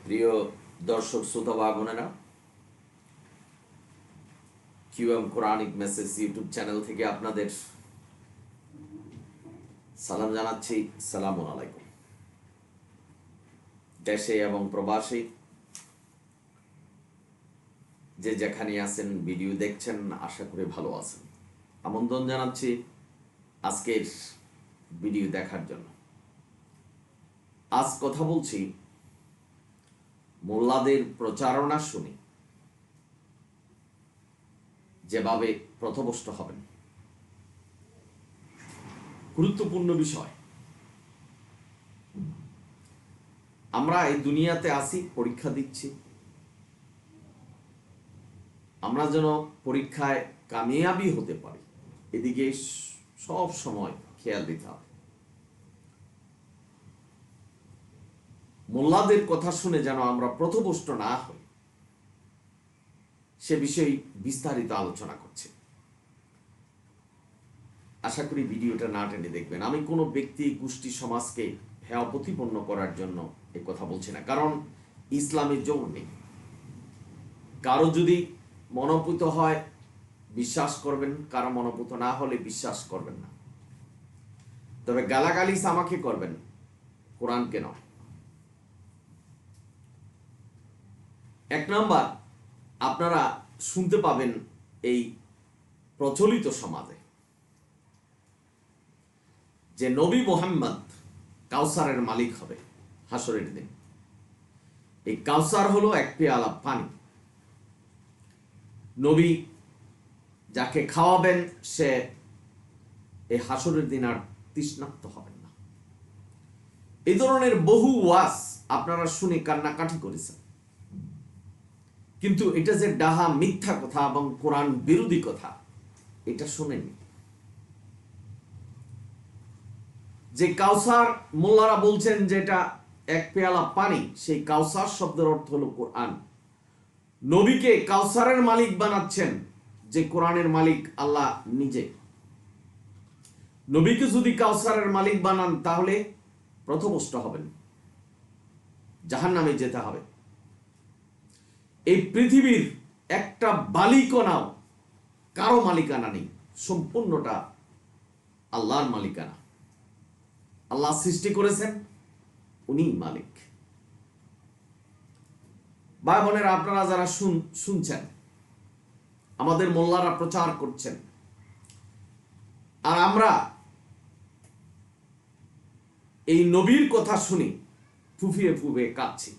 প্রিয় দর্শক শ্রোতা বা বোনেরা, QM Quranic message YouTube channel থেকে আপনাদের সালাম জানাচ্ছি। সালামুন আলাইকুম। দেশে এবং প্রবাসে যে যেখানে আছেন, ভিডিও দেখছেন, আশা করি ভালো আছেন। আমন্ত্রণ জানাচ্ছি আজকের ভিডিও দেখার জন্য। আজ কথা বলছি মোল্লাদের প্রচারণা শুনে যেভাবে পথভ্রষ্ট হবেন। গুরুত্বপূর্ণ বিষয়। আমরা এই দুনিয়াতে আসি, পরীক্ষা দিচ্ছি। আমরা যেন পরীক্ষায় কামিয়াবি হতে পারি, এদিকে সব সময় খেয়াল দিতে হবে। মোল্লাদের কথা শুনে যেন আমরা পথভ্রষ্ট না হই, সে বিষয়ে বিস্তারিত আলোচনা করছে। আশা করি ভিডিওটা না টেনে দেখবেন। আমি কোনো ব্যক্তি, গোষ্ঠী, সমাজকে হেয় প্রতিপন্ন করার জন্য এই কথা বলছি না, কারণ ইসলামে জোর নেই। কারো যদি মনোপুত হয় বিশ্বাস করবেন, কারো মনোপুত না হলে বিশ্বাস করবেন না। তবে গালাগালিস আমাকে করবেন, কোরআনকে নয়। এক নাম্বার, আপনারা শুনতে পাবেন এই প্রচলিত সমাজে যে নবী মুহাম্মদ কাউসারের মালিক হবে হাসরের দিন। এই কাউসার হলো এক পেয়ালা পানি। নবী যাকে খাওয়াবেন সে এই হাসরের দিন আর তৃষ্ণার্ত হবেন না। এই ধরনের বহু ওয়াজ আপনারা শুনে কান্নাকাটি করেছেন, কিন্তু এটা যে ডাহা মিথ্যা কথা এবং কোরআন বিরোধী কথা, এটা শোনেননি। যে কাউসার মোল্লারা বলছেন যেটা এক পেয়ালা পানি, সেই কাউসার শব্দের অর্থ হলো কোরআন। নবীকে কাউসারের মালিক বানাচ্ছেন, যে কোরআনের মালিক আল্লাহ নিজে। নবীকে যদি কাউসারের মালিক বানান তাহলে পথভ্রষ্ট হবেন, জাহান্নামে যেতে হবে। এই পৃথিবীর একটা বালিকণাও কারো মালিকানা নেই, সম্পূর্ণটা আল্লাহর মালিকানা। আল্লাহ সৃষ্টি করেছেন, উনি মালিক। ভাই বোনেরা, আপনারা যারা শুনছেন, আমাদের মোল্লারা প্রচার করছেন, আর আমরা এই নবীর কথা শুনি ফুফিয়ে ফুফিয়ে কাঁদছি।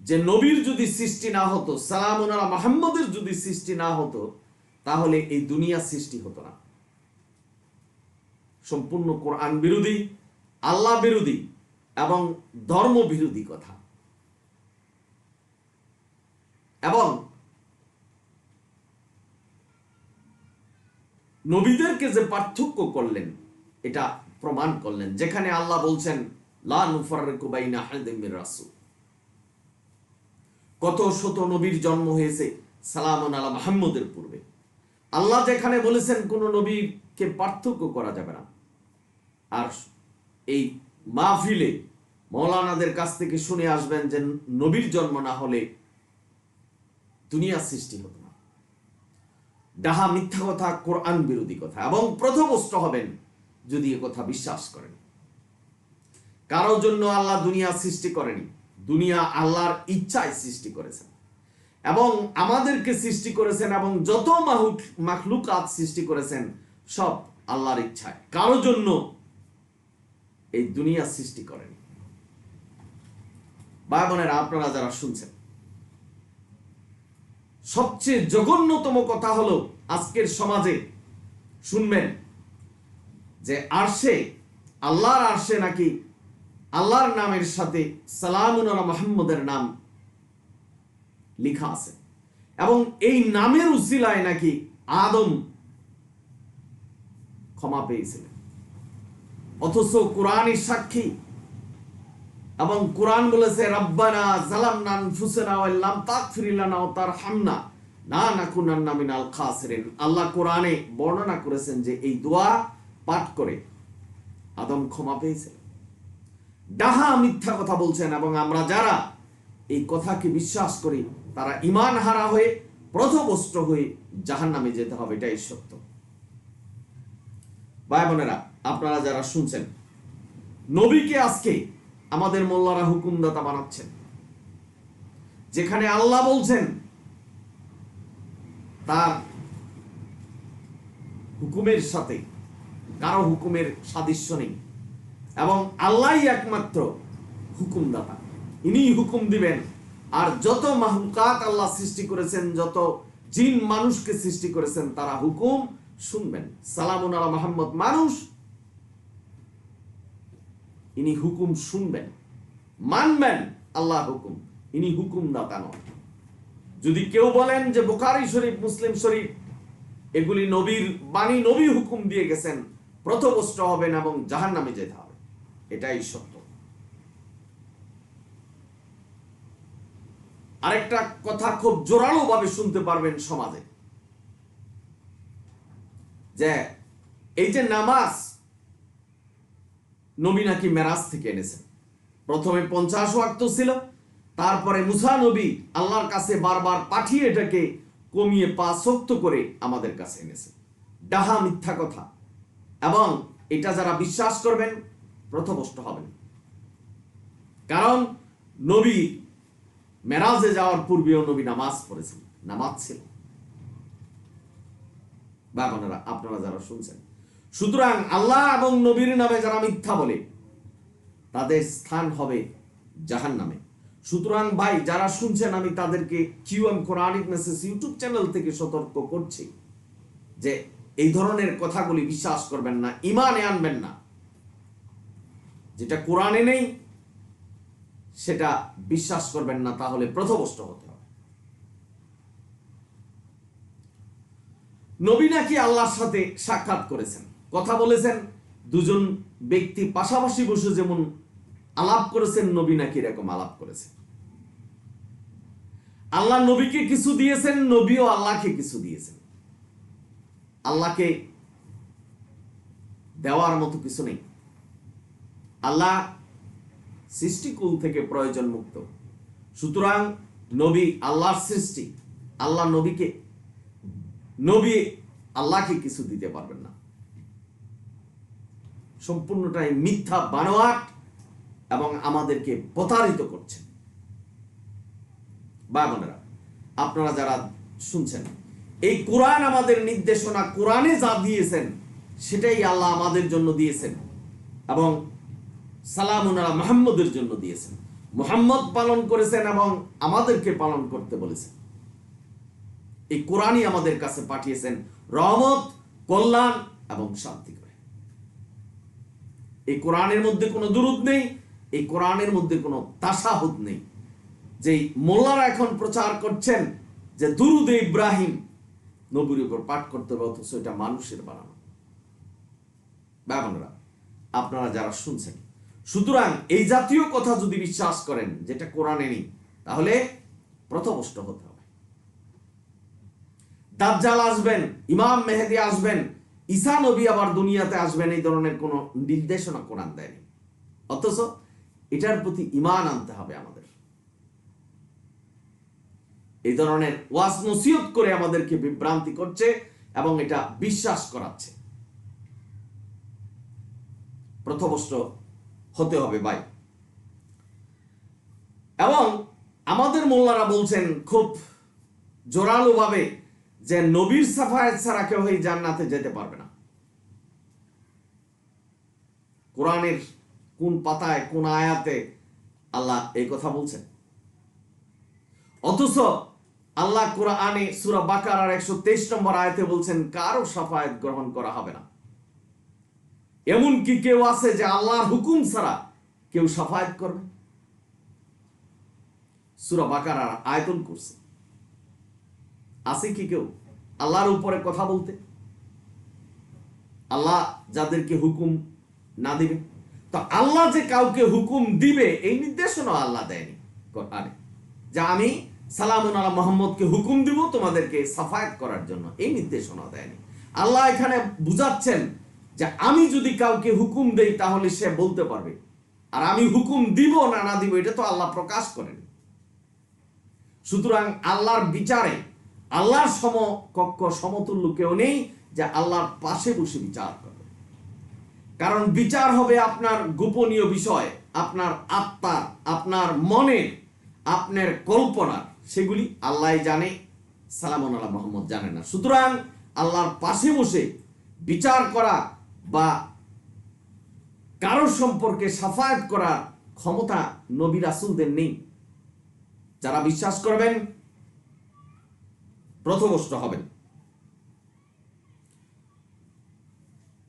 যে নবীর যদি সৃষ্টি না হতো, সালামুন আলা মুহাম্মদের যদি সৃষ্টি না হতো, তাহলে এই দুনিয়া সৃষ্টি হতো না। সম্পূর্ণ কোরআন বিরোধী, আল্লাহ বিরোধী এবং ধর্ম বিরোধী কথা। এবং নবীদেরকে যে পার্থক্য করলেন, এটা প্রমাণ করলেন। যেখানে আল্লাহ বলছেন লা নুফাররিকু বাইনা আহাদিম মির রাসূল। কত শত নবীর জন্ম হয়েছে সালামুন আলা মুহাম্মদের পূর্বে। আল্লাহ যেখানে বলেছেন কোন নবীকে পার্থক্য করা যাবে না। আর এই মাহফিলে মৌলানাদের কাছ থেকে শুনে আসবেন যে নবীর জন্ম না হলে দুনিয়া সৃষ্টি হতো না। ডাহা মিথ্যা কথা, কোরআন বিরোধী কথা, এবং পথভ্রষ্ট হবেন যদি এ কথা বিশ্বাস করেন। কারোর জন্য আল্লাহ দুনিয়া সৃষ্টি করেনি, দুনিয়া আল্লাহর ইচ্ছায় সৃষ্টি করেছেন, এবং আমাদেরকে সৃষ্টি করেছেন, এবং যত মাখলুকাত সৃষ্টি করেছেন সব আল্লাহর ইচ্ছায়। কারোর জন্য এই দুনিয়া সৃষ্টি করেনি। ভাই বোনেরা, আপনারা যারা শুনছেন, সবচেয়ে জঘন্যতম কথা হলো আজকের সমাজে শুনবেন যে আরশে, আল্লাহর আরশে নাকি আল্লাহর নামের সাথে সালামুন আলা মুহাম্মদের নাম লেখা আছে, এবং এই নামের উসিলায় নাকি আদম ক্ষমা পেয়েছিলেন। অথচ কোরআনই সাক্ষী, এবং কোরআন বলেছে রাব্বানা যালামনা আনফুসানা ওয়া লাম তাগফির লানা ওয়া তারহামনা লানাকুনান্না মিনাল খাসিরিন। আল্লাহ কোরআনে বর্ণনা করেছেন যে এই দোয়া পাঠ করে আদম ক্ষমা পেয়েছিলেন। ডাহা মিথ্যা কথা বলছেন, এবং আমরা যারা এই কথাকে বিশ্বাস করে তারা ঈমান হারা হয়ে পথভ্রষ্ট হয়ে জাহান্নামে যেতে হবে, এটাই সত্য। ভাই বোনেরা, আপনারা যারা শুনছেন, নবীকে আজকে আমাদের মোল্লারা হুকুমদাতা বানাচ্ছেন, যেখানে আল্লাহ বলছেন তার হুকুমের সাথে কারো হুকুমের সাদৃশ্য নেই এবং আল্লাহই একমাত্র হুকুমদাতা, ইনি হুকুম দিবেন। আর যত মাহলুকাত আল্লাহ সৃষ্টি করেছেন, যত জিন মানুষকে সৃষ্টি করেছেন, তারা হুকুম শুনবেন। সালামুন আলা মুহাম্মদ মানুষ, ইনি হুকুম শুনবেন, মানবেন আল্লাহ হুকুম, ইনি হুকুমদাতা নন। যদি কেউ বলেন যে বুখারী শরীফ, মুসলিম শরীফ এগুলি নবীর বাণী, নবী হুকুম দিয়ে গেছেন, পথভ্রষ্ট হবেন এবং জাহান্নামে যেতে হবে, এটাই সত্য। আরেকটা কথা খুব জোরালো ভাবে শুনতে পারবেন সমাজে, যে এই যে নামাজ নবী নাকি মেরাজ থেকে এনেছেন। প্রথমে 50 ওয়াক্ত ছিল, তারপরে মুসা নবী আল্লাহর কাছে বারবার পাঠিয়ে এটাকে কমিয়ে 5 ওয়াক্ত করে আমাদের কাছে এনেছেন। ডাহা মিথ্যা কথা, এবং এটা যারা বিশ্বাস করবেন পথভ্রষ্ট হবেন। কারণ নবী মেরাজে যাওয়ার পূর্বেও নবী নামাজ পড়েছেন, নামাজ ছিল। বাবানারা, আপনারা যারা শুনছেন, সুতরাং আল্লাহ এবং নবীর নামে যারা মিথ্যা বলে তাদের স্থান হবে জাহান্নামে। সুতরাং ভাই যারা শুনছেন, আমি তাদেরকে QM Quranic message YouTube channel থেকে সতর্ক করছি যে এই ধরনের কথাগুলি বিশ্বাস করবেন না, ঈমানে আনবেন না। যেটা কোরআনে নেই সেটা বিশ্বাস করবেন না, তাহলে পথভ্রষ্ট হতে হবে। নবী নাকি আল্লাহর সাথে সাক্ষাৎ করেছেন, কথা বলেছেন। দুজন ব্যক্তি পাশাপাশি বসে যেমন আলাপ করেছেন, নবী নাকি এরকম আলাপ করেছেন। আল্লাহ নবীকে কিছু দিয়েছেন, নবীও আল্লাহকে কিছু দিয়েছেন। আল্লাহকে দেওয়ার মতো কিছু নেই। আল্লাহ সৃষ্টিকুল থেকে প্রয়োজন মুক্ত। সুতরাং নবী আল্লাহর সৃষ্টি, আল্লাহ নবীকে, নবী আল্লাহকে কিছু দিতে পারবেন না। সম্পূর্ণটাই মিথ্যা বানোয়াট এবং আমাদেরকে প্রতারিত করছেন। ভাই বোনেরা, আপনারা যারা শুনছেন, এই কোরআন আমাদের নির্দেশনা, কোরআনে যা দিয়েছেন সেটাই আল্লাহ আমাদের জন্য দিয়েছেন এবং সালামুন আলা মুহাম্মদের জন্য দিয়েছেন। মুহাম্মদ পালন করেছেন এবং আমাদেরকে পালন করতে বলেছেন। এই কোরআনই আমাদের কাছে পাঠিয়েছেন রহমত, কল্যাণ এবং শান্তি করে। এই কোরআনের মধ্যে কোনো দুরূদ নেই, এই কোরআনের মধ্যে কোনো তাশাহুদ নেই। যেই মোল্লারা এখন প্রচার করছেন যে দুরুদে ইব্রাহিম নবীর উপর পাঠ করতে হবে, অথচ এটা মানুষের বানানো। বাবানরা, আপনারা যারা শুনছেন, সুতরাং এই জাতীয় কথা যদি বিশ্বাস করেন যেটা কোরআনে নেই, তাহলে পথভ্রষ্ট হতে হবে। দাজ্জাল আসবেন, ইমাম মেহেদী আসবেন, ঈসা নবী আবার দুনিয়াতে আসবেন, এই ধরনের কোনো নির্দেশনা কোরআন দেয়নি। অথচ এটার প্রতি ঈমান আনতে হবে আমাদের। এই ধরনের ওয়াজ নসিহত করে আমাদেরকে বিভ্রান্তি করছে এবং এটা বিশ্বাস করাচ্ছে। পথভ্রষ্ট হতে হবে ভাই। এবং আমাদের মোল্লারা বলছেন খুব জোরালো ভাবে যে নবীর সাফায়াত ছাড়া কেউ এই জান্নাতে যেতে পারবে না। কোরআনের কোন পাতায়, কোন আয়াতে আল্লাহ এই কথা বলছেন? অথচ আল্লাহ কোরআনে সূরা বাকারার 123 নম্বর আয়াতে বলছেন কারো সাফায়াত গ্রহণ করা হবে না। এমন কি কেউ আছে যে আল্লাহর হুকুম ছাড়া কেউ সাফায়াত করবে? সূরা বাকারার আয়াতুল কুরসি। আছে কি কেউ আল্লাহর উপরে কথা বলতে? আল্লাহ যাদেরকে হুকুম না দিবে, তো আল্লাহ যে কাউকে হুকুম দিবে এই নির্দেশনা আল্লাহ দেয়নি কোরআনে, যে আমি সালামুন আলা মুহাম্মদকে হুকুম দিব তোমাদেরকে সাফায়াত করার জন্য, এই নির্দেশনা দেয়নি। আল্লাহ এখানে বুঝাচ্ছেন যে আমি যদি কাউকে হুকুম দেই তাহলে সে বলতে পারবে, আর আমি হুকুম দিব না না দিব এটা তো আল্লাহ প্রকাশ করেন। সুতরাং আল্লাহর বিচারে আল্লাহর সমকক্ষ সমতুল্য কেউ নেই যে আল্লাহর পাশে বসে বিচার করবে। কারণ বিচার হবে আপনার গোপনীয় বিষয়, আপনার আত্মার, আপনার মনের, আপনার কল্পনার, সেগুলি আল্লাহ জানে, সালামুন আলা মুহাম্মদ জানে না। সুতরাং আল্লাহর পাশে বসে বিচার করা বা কারোর সম্পর্কে শাফায়াত করার ক্ষমতা নবী রাসূলদের নেই। যারা বিশ্বাস করবেন পথভ্রষ্ট হবেন।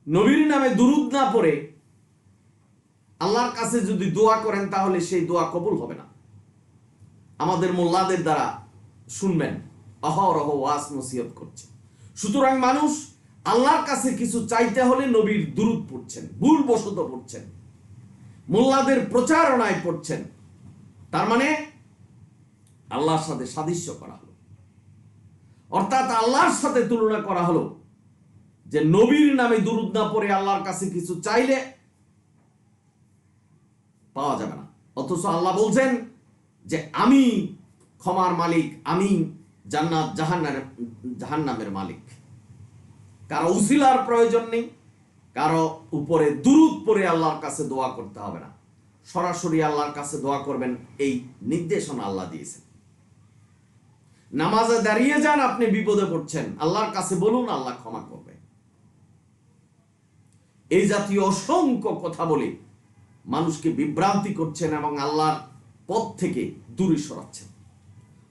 নবীর নামে দুরূদ না পড়ে আল্লাহর কাছে যদি দোয়া করেন তাহলে সেই দোয়া কবুল হবে না। আমাদের মোল্লাদের দ্বারা শুনবেন, অহরহ ওয়াজ নসিহত করছে। সুতরাং মানুষ আল্লাহর কাছে কিছু চাইতে হলে নবীর দুরূদ পড়ছেন, ভুলবশত পড়ছেন, মোল্লাদের প্রচারণায় পড়ছেন, তার মানে আল্লাহর সাথে সাদৃশ্য করা হলো, অর্থাৎ আল্লাহর সাথে তুলনা করা হলো যে নবীর নামে দুরূদ না পড়ে আল্লাহর কাছে কিছু চাইলে পাওয়া যাবে না। অথচ আল্লাহ বলছেন যে আমি ক্ষমার মালিক, আমি জান্নাত জাহান্নামের মালিক। কারো উসিলার প্রয়োজন নেই, কারো উপরে দুরূদ পড়ে আল্লাহর কাছে দোয়া করতে হবে না, সরাসরি আল্লাহর কাছে দোয়া করবেন, এই নির্দেশনা আল্লাহ দিয়েছেন। নামাজে দাঁড়িয়ে যান, আপনি বিপদে পড়ছেন, আল্লাহর কাছে বলুন, আল্লাহ ক্ষমা করবে। এই জাতীয় অসংখ্য কথা বলে মানুষকে বিভ্রান্তি করছেন এবং আল্লাহর পথ থেকে দূরে সরাচ্ছেন।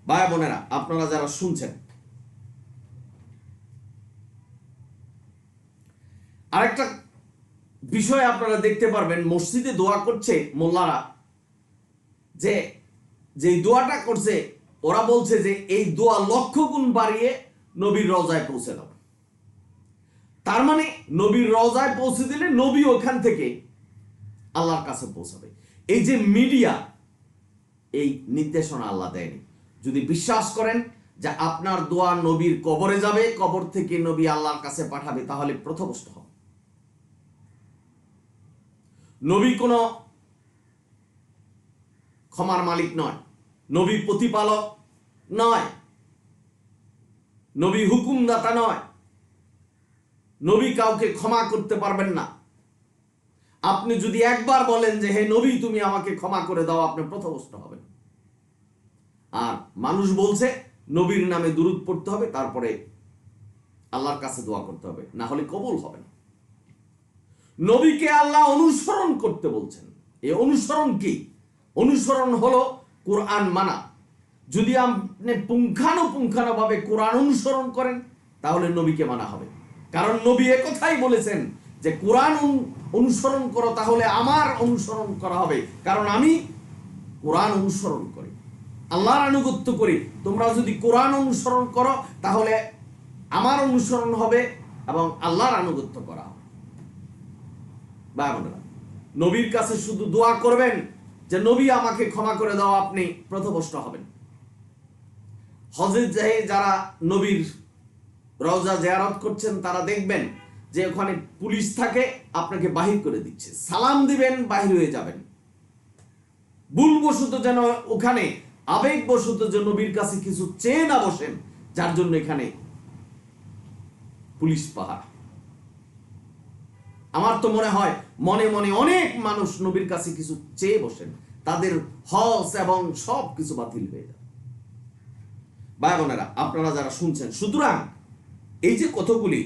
ভাই বোনেরা, আপনারা যারা শুনছেন, আরেকটা বিষয় আপনারা দেখতে পারবেন, মসজিদে দোয়া করছে মোল্লারা, যে দোয়াটা করছে ওরা বলছে যে এই দোয়া লক্ষ গুণ বাড়িয়ে নবীর রওজায় পৌঁছে দাও। তার মানে নবীর রওজায় পৌঁছে দিলে নবী ওখান থেকে আল্লাহর কাছে পৌঁছাবে। এই যে মিডিয়া, এই নির্দেশনা আল্লাহ দেয়নি। যদি বিশ্বাস করেন যে আপনার দোয়া নবীর কবরে যাবে, কবর থেকে নবী আল্লাহর কাছে পাঠাবে, তাহলে পথভ্রষ্ট হবে। নবী কোনো ক্ষমার মালিক নয়, নবী প্রতিপালক নয়, নবী হুকুমদাতা নয়, নবী কাউকে ক্ষমা করতে পারবেন না। আপনি যদি একবার বলেন যে হে নবী তুমি আমাকে ক্ষমা করে দাও, আপনি পথভ্রষ্ট হবেন। আর মানুষ বলছে নবীর নামে দুরূদ পড়তে হবে, তারপরে আল্লাহর কাছে দোয়া করতে হবে, না হলে কবুল হবে না। নবীকে আল্লাহ অনুসরণ করতে বলছেন। এই অনুসরণ কি? অনুসরণ হলো কোরআন মানা। যদি আপনি পুঙ্খানুপুঙ্খানুভাবে কোরআন অনুসরণ করেন তাহলে নবীকে মানা হবে। কারণ নবী একথাই বলেছেন যে কোরআন অনুসরণ করো, তাহলে আমার অনুসরণ করা হবে, কারণ আমি কোরআন অনুসরণ করি, আল্লাহর আনুগত্য করি। তোমরা যদি কোরআন অনুসরণ করো তাহলে আমার অনুসরণ হবে এবং আল্লাহর আনুগত্য করা হবে। ভাই বোনেরা, নবীর কাছে শুধু দোয়া করবেন যে নবী আমাকে ক্ষমা করে দাও, আপনি পথভ্রষ্ট হবেন। হজে যারা নবীর রওজা জিয়ারত করছেন তারা দেখবেন যে ওখানে পুলিশ থাকে, আপনাকে বাহির করে দিচ্ছে। সালাম দিবেন, বাহির হয়ে যাবেন। ভুলবশত যেন ওখানে আবেগবশত যে নবীর কাছে কিছু চেয়ে না বসেন, যার জন্য এখানে পুলিশ পাহারা। আমার তো মনে হয় মনে মনে অনেক মানুষ নবীর কাছে কিছু চেয়ে বসেন, তাদের হজ এবং সব কিছু বাতিল হয়ে যায়। ভাই বোনেরা, আপনারা যারা শুনছেন, সুতরাং এই যে কতগুলি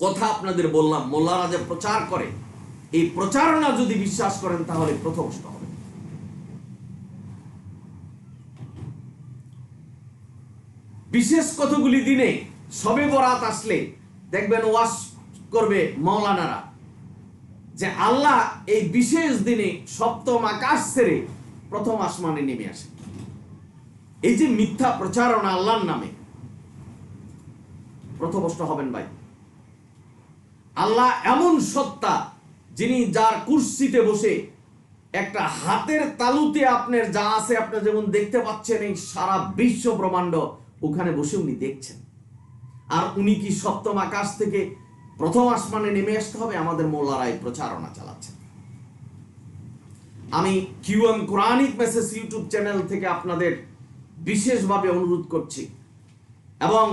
কথা আপনাদের বললাম, মোল্লারা যে প্রচার করে, এই প্রচারণা যদি বিশ্বাস করেন তাহলে পথভ্রষ্ট হবে। বিশেষ কতগুলি দিনে শবে বরাত আসলে দেখবেন ওয়াজ করবে মাওলানারা যে আল্লাহ এই বিশেষ দিনে সপ্তম আকাশ ছেড়ে প্রথম আসমানে নেমে আসে। এই যে মিথ্যা প্রচারণা আল্লাহর নামে, পথভ্রষ্ট হবেন ভাই। আল্লাহ এমন সত্তা, যিনি যার কুরসিতে বসে একটা হাতের তালুতে আপনার যা আছে, আপনি যেমন দেখতে পাচ্ছেন এই সারা বিশ্ব ব্রহ্মাণ্ড, ওখানে বসে উনি দেখছেন। আর উনি কি সপ্তম আকাশ থেকে প্রথম আসমানে নেমে আসতে হবে? আমাদের মোল্লারাই প্রচারণা চালাচ্ছেন। আমি QM Quranic message YouTube channel থেকে আপনাদের বিশেষভাবে অনুরোধ করছি এবং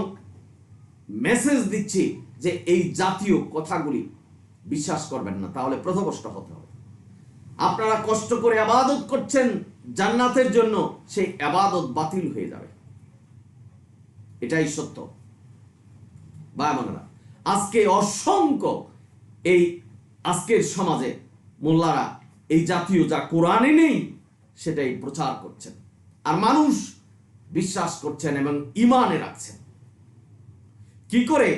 মেসেজ দিচ্ছি যে এই জাতীয় কথাগুলি বিশ্বাস করবেন না, তাহলে পথভ্রষ্ট হতে হবে। আপনারা কষ্ট করে ইবাদত করছেন জান্নাতের জন্য, সেই ইবাদত বাতিল হয়ে যাবে, এটাই সত্য। ভাই বোনেরা, আজকে অসংখ্য এই আজকের সমাজে মোল্লারা এই জাতীয় যা কোরআনে নেই সেটাই প্রচার করছেন, আর মানুষ বিশ্বাস করছেন এবং ঈমানে রাখছেন। কি করে?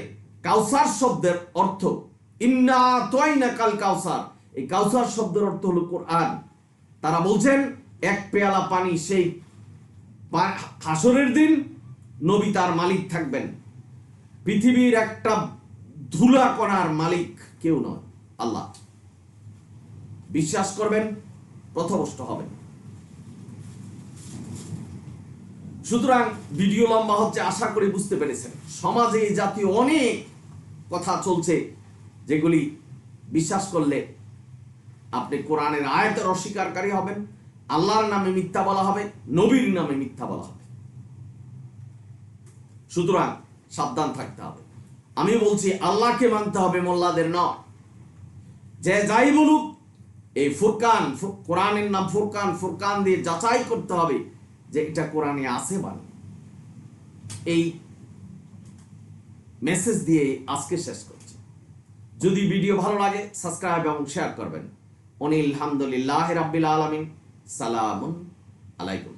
কাউসার শব্দের অর্থ ইন্না আতাইনাকাল কাউসার, এই কাউসার শব্দের অর্থ হলো কোরআন। তারা বলছেন এক পেয়ালা পানি, সেই হাসরের দিন নবী তার মালিক থাকবেন। পৃথিবীর একটা ধুলা কণার মালিক কেউ নয়, আল্লাহ। বিশ্বাস করবেন, পথভ্রষ্ট হবেন। সুতরাং ভিডিও লম্বা হচ্ছে, আশা করি বুঝতে পেরেছেন। সমাজে এই জাতীয় অনেক কথা চলছে যেগুলি বিশ্বাস করলে আপনি কোরআনের আয়াতের অস্বীকারী হবেন, আল্লাহর নামে মিথ্যা বলা হবে, নবীর নামে মিথ্যা বলা হবে। সুতরাং সাবধান থাকতে হবে। আমি বলছি আল্লাহকে মানতে হবে, মোল্লাদের নয়। যে যাই বলুক, এই ফুরকান, কোরআনের নাম ফুরকান, ফুরকান দিয়ে যাচাই করতে হবে যে এটা কোরআনে আছে বা না। এই মেসেজ দিয়ে আজকে শেষ করছি। যদি ভিডিও ভালো লাগে সাবস্ক্রাইব এবং শেয়ার করবেন। অনিল হামদুলিল্লাহ রাব্বিল আলামিন। সালামুন আলাইকুম।